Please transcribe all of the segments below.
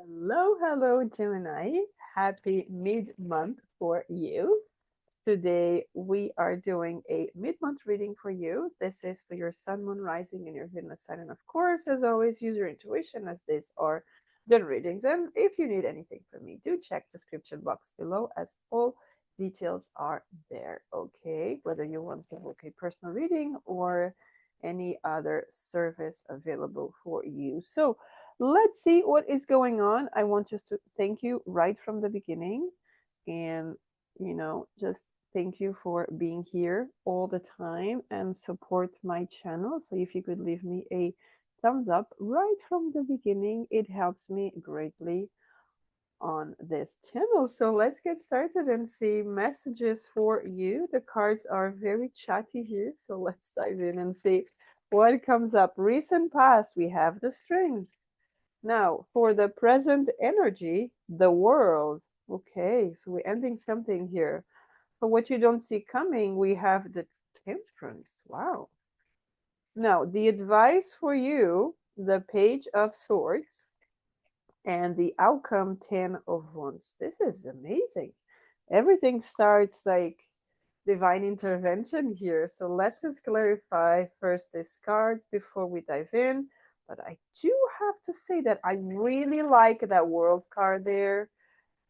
Hello, hello, Gemini. Happy mid-month for you. Today we are doing a mid-month reading for you. This is for your sun, moon, rising, and your Venus sign. And of course, as always, use your intuition as these are the readings. And if you need anything from me, do check the description box below as all details are there. Okay, whether you want to book a personal reading or any other service available for you. So let's see what is going on. I want just to thank you right from the beginning and just thank you for being here all the time and support my channel. So if you could leave me a thumbs up right from the beginning, it helps me greatly on this channel. So let's get started and see messages for you. The cards are very chatty here, so let's dive in and see what comes up. Recent past, we have the strength. Now, for the present energy, the world. Okay, so we're ending something here. For what you don't see coming, we have the temperance. Wow. Now, the advice for you, the page of swords, and the outcome 10 of wands. This is amazing. Everything starts like divine intervention here. So let's just clarify first these cards before we dive in. But I do have to say that I really like that world card there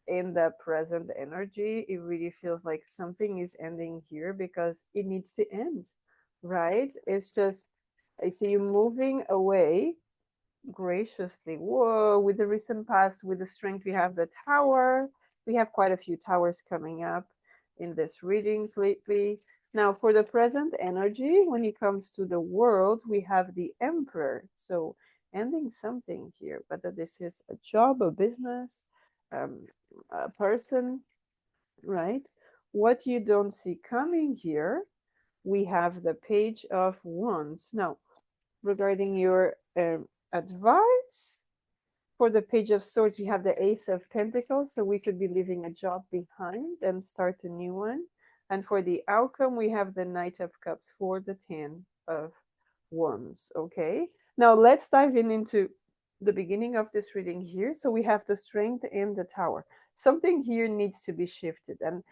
in the present energy. It really feels like something is ending here because it needs to end, right? It's just, I see you moving away graciously. Whoa, with the recent past, with the strength, we have the tower. We have quite a few towers coming up in this readings lately. Now, for the present energy, when it comes to the world, we have the emperor. So, ending something here, whether this is a job, a business, um, a person, right? What you don't see coming here, we have the page of wands. Now, regarding your advice, for the page of swords, we have the ace of pentacles, so we could be leaving a job behind and start a new one. And for the outcome, we have the knight of cups for the 10 of wands. Okay, now let's dive in into the beginning of this reading here. So we have the strength and the tower. Something here needs to be shifted, and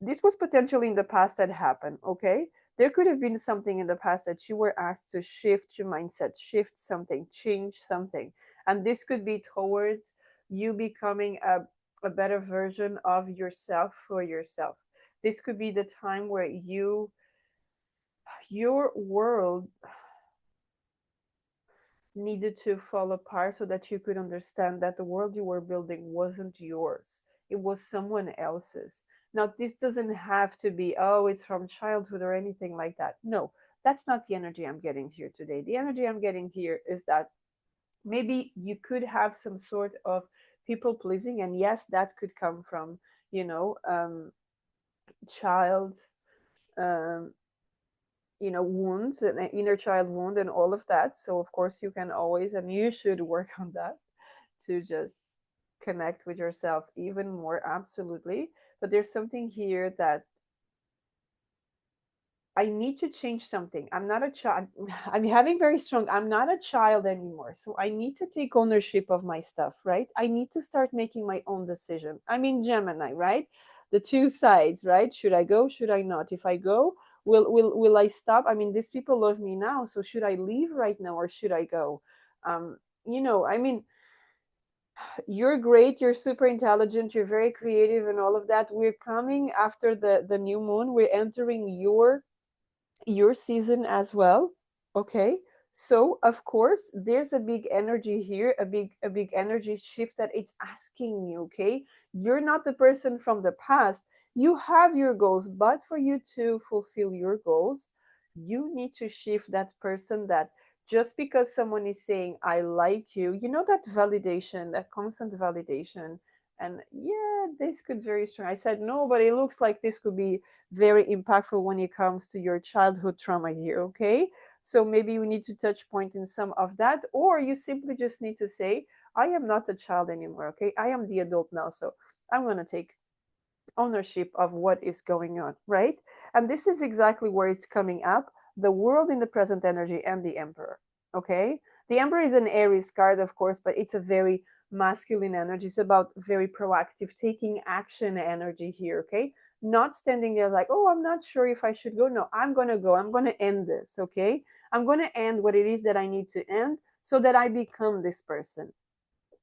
this was potentially in the past that happened. Okay, there could have been something in the past that you were asked to shift your mindset, shift something, change something, and this could be towards you becoming a better version of yourself for yourself. This could be the time where your world needed to fall apart so that you could understand that the world you were building wasn't yours, it was someone else's. Now, this doesn't have to be, oh, it's from childhood or anything like that. No, that's not the energy I'm getting here today. The energy I'm getting here is that maybe you could have some sort of people pleasing, and yes, that could come from, you know, child. Um, wounds and inner child wound and all of that. So of course you can always and you should work on that to just connect with yourself even more, absolutely. But there's something here that I need to change something. I'm not a child. I'm having very strong, I'm not a child anymore, so I need to take ownership of my stuff, right? I need to start making my own decision. I mean, Gemini, right? The two sides, right? Should I go, should I not? If I go, will I stop? I mean, these people love me now, so should I leave right now or should I go? I mean, you're great, you're super intelligent, you're very creative and all of that. We're coming after the new moon, we're entering your season as well. Okay, so of course there's a big energy here, a big energy shift that it's asking you. Okay, you're not the person from the past. You have your goals, but for you to fulfill your goals, you need to shift that person that just because someone is saying I like you, that validation, that constant validation. And yeah, this could very strong. I said no, but it looks like this could be very impactful when it comes to your childhood trauma here. Okay, so maybe you need to touch point in some of that, or you simply just need to say I am not a child anymore. Okay, I am the adult now, so I'm going to take ownership of what is going on, right? And this is exactly where it's coming up, the world in the present energy and the emperor. Okay, The Emperor is an Aries card, of course, but it's a very masculine energy. It's about very proactive, taking action energy here, okay? Not standing there like, oh, I'm not sure if I should go. No, I'm going to go. I'm going to end this, okay? I'm going to end what it is that I need to end so that I become this person.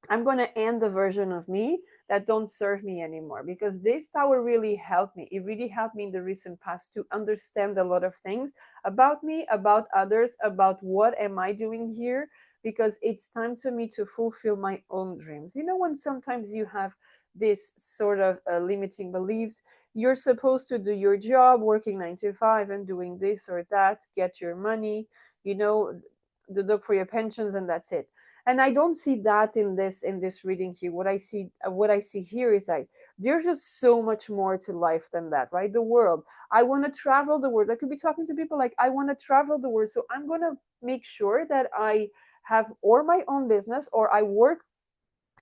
I'm going to end the version of me that don't serve me anymore, because this tower really helped me. It really helped me in the recent past to understand a lot of things about me, about others, about what am I doing here, because it's time to me to fulfill my own dreams. You know, when sometimes you have this sort of limiting beliefs, you're supposed to do your job, working 9 to 5 and doing this or that, get your money, you know, look for your pensions, and that's it. And I don't see that in this reading here. What I see here is like there's just so much more to life than that, right? The world. I want to travel the world. I could be talking to people like, I want to travel the world, so I'm going to make sure that I have or my own business or I work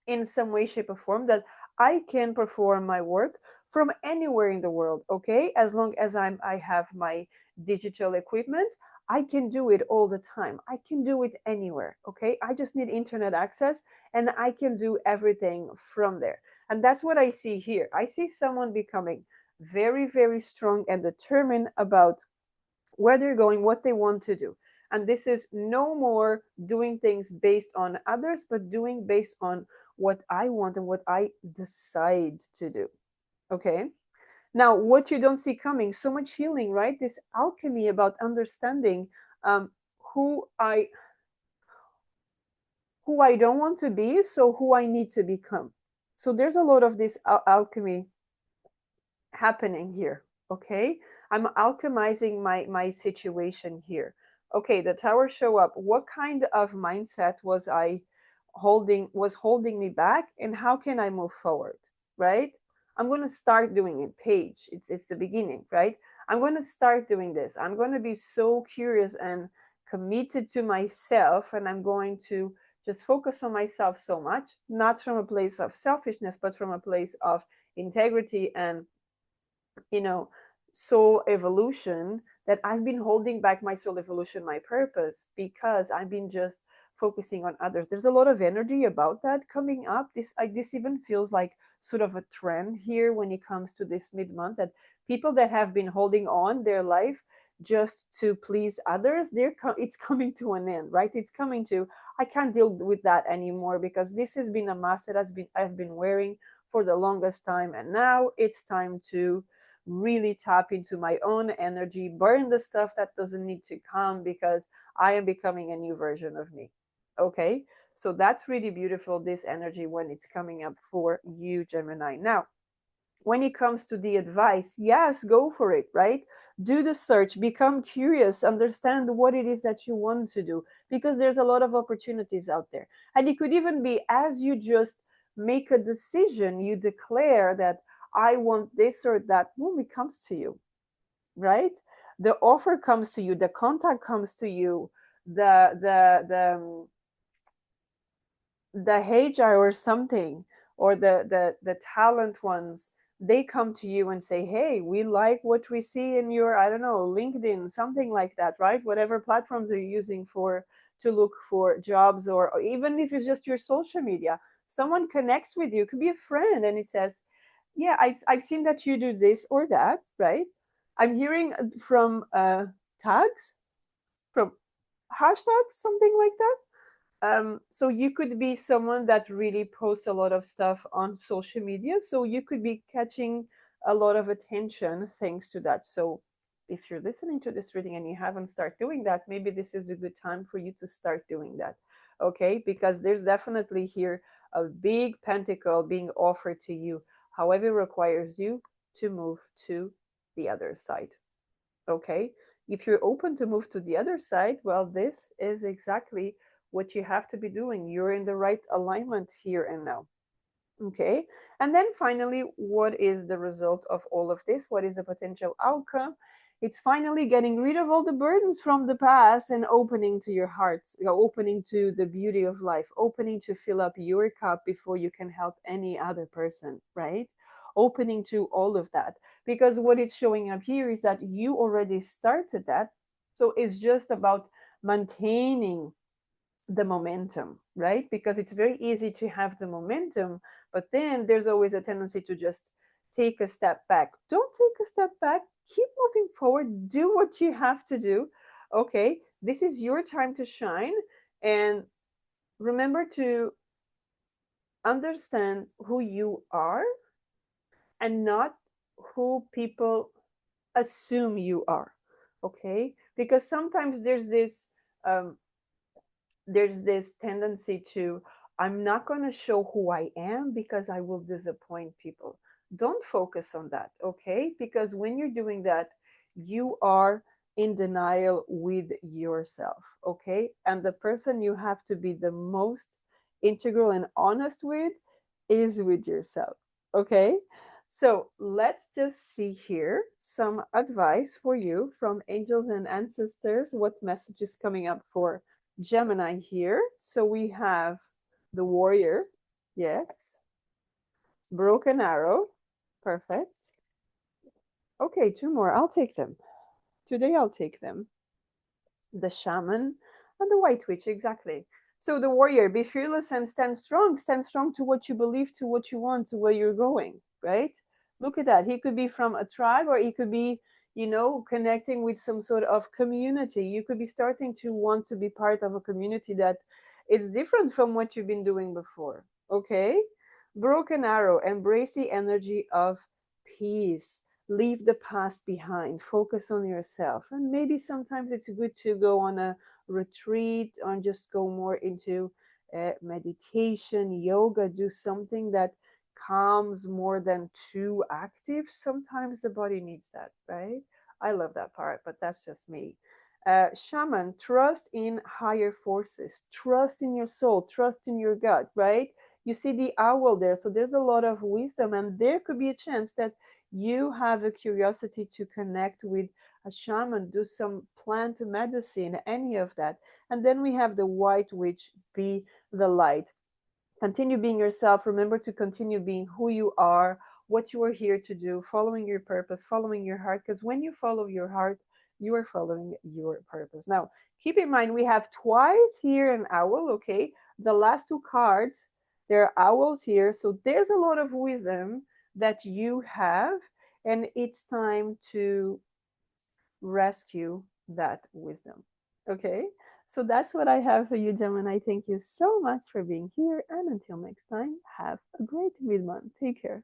in some way, shape, or form, that I can perform my work from anywhere in the world. Okay, as long as I have my digital equipment, I can do it all the time. I can do it anywhere. Okay, I just need internet access, and I can do everything from there. And that's what I see here. I see someone becoming very, very strong and determined about where they're going, what they want to do. And this is no more doing things based on others, but doing based on what I want and what I decide to do. Okay. Now, what you don't see coming, so much healing, right? This alchemy about understanding um, who I who I don't want to be, so who I need to become. So there's a lot of this alchemy happening here. Okay, I'm alchemizing my situation here. Okay, the tower show up. What kind of mindset was holding me back, and how can I move forward? Right, I'm going to start doing it. Page, it's the beginning, right? I'm going to start doing this. I'm going to be so curious and committed to myself, and I'm going to just focus on myself so much, not from a place of selfishness, but from a place of integrity and, you know, soul evolution, that I've been holding back my soul evolution, my purpose, because I've been just focusing on others. There's a lot of energy about that coming up. This even feels like sort of a trend here when it comes to this mid month, that people that have been holding on their life just to please others, it's coming to an end, right? It's coming to, I can't deal with that anymore, because this has been a mask that I've been wearing for the longest time, and now it's time to really tap into my own energy, burn the stuff that doesn't need to come, because I am becoming a new version of me. Okay, so that's really beautiful, this energy when it's coming up for you, Gemini. Now, when it comes to the advice, yes, go for it, right? Do the search, become curious, understand what it is that you want to do, because there's a lot of opportunities out there. And it could even be as you just make a decision, you declare that I want this or that, boom, it comes to you, right? The offer comes to you, the contact comes to you, the Haggai or something, or the talent ones, they come to you and say, hey, we like what we see in your, I don't know, LinkedIn, something like that, right? Whatever platforms are you using for to look for jobs, or even if it's just your social media, someone connects with you, it could be a friend, and it says, yeah, I've seen that you do this or that, right? I'm hearing from tags, from hashtags, something like that. So you could be someone that really posts a lot of stuff on social media. So you could be catching a lot of attention thanks to that. So if you're listening to this reading and you haven't started doing that, maybe this is a good time for you to start doing that. Okay, because there's definitely here a big pentacle being offered to you. However, it requires you to move to the other side. Okay, if you're open to move to the other side, well, this is exactly what you have to be doing. You're in the right alignment here and now. Okay, and then finally, what is the result of all of this? What is the potential outcome? It's finally getting rid of all the burdens from the past and opening to your hearts, opening to the beauty of life, opening to fill up your cup before you can help any other person, right? Opening to all of that, because what it's showing up here is that you already started that. So it's just about maintaining the momentum, right? Because it's very easy to have the momentum, but then there's always a tendency to just take a step back. Don't take a step back. Keep moving forward. Do what you have to do. Okay, this is your time to shine. And remember to understand who you are and not who people assume you are. Okay, because sometimes um, there's this tendency to, I'm not going to show who I am because I will disappoint people. Don't focus on that, okay? Because when you're doing that, you are in denial with yourself, okay? And the person you have to be the most integral and honest with is with yourself, okay? So let's just see here some advice for you from angels and ancestors. What message is coming up for Gemini here? So we have the warrior, yes, broken arrow, perfect. Okay, two more. I'll take them. Today I'll take them. The shaman and the white witch, exactly. So the warrior, be fearless and stand strong to what you believe, to what you want, to where you're going, right? Look at that. He could be from a tribe, or he could be, connecting with some sort of community. You could be starting to want to be part of a community that is different from what you've been doing before, okay? Broken arrow, embrace the energy of peace. Leave the past behind, focus on yourself. And maybe sometimes it's good to go on a retreat or just go more into meditation, yoga, do something that calms more than too active. Sometimes the body needs that, right? I love that part, but that's just me. Shaman, trust in higher forces, trust in your soul, trust in your gut, right? You see the owl there, so there's a lot of wisdom, and there could be a chance that you have a curiosity to connect with a shaman, do some plant medicine, any of that. And then we have the white witch, be the light. Continue being yourself. Remember to continue being who you are, what you are here to do, following your purpose, following your heart. Because when you follow your heart, you are following your purpose. Now, keep in mind, we have twice here an owl, okay? The last two cards, there are owls here. So there's a lot of wisdom that you have, and it's time to rescue that wisdom. Okay? So that's what I have for you, Gemini. Thank you so much for being here. And until next time, have a great mid month. Take care.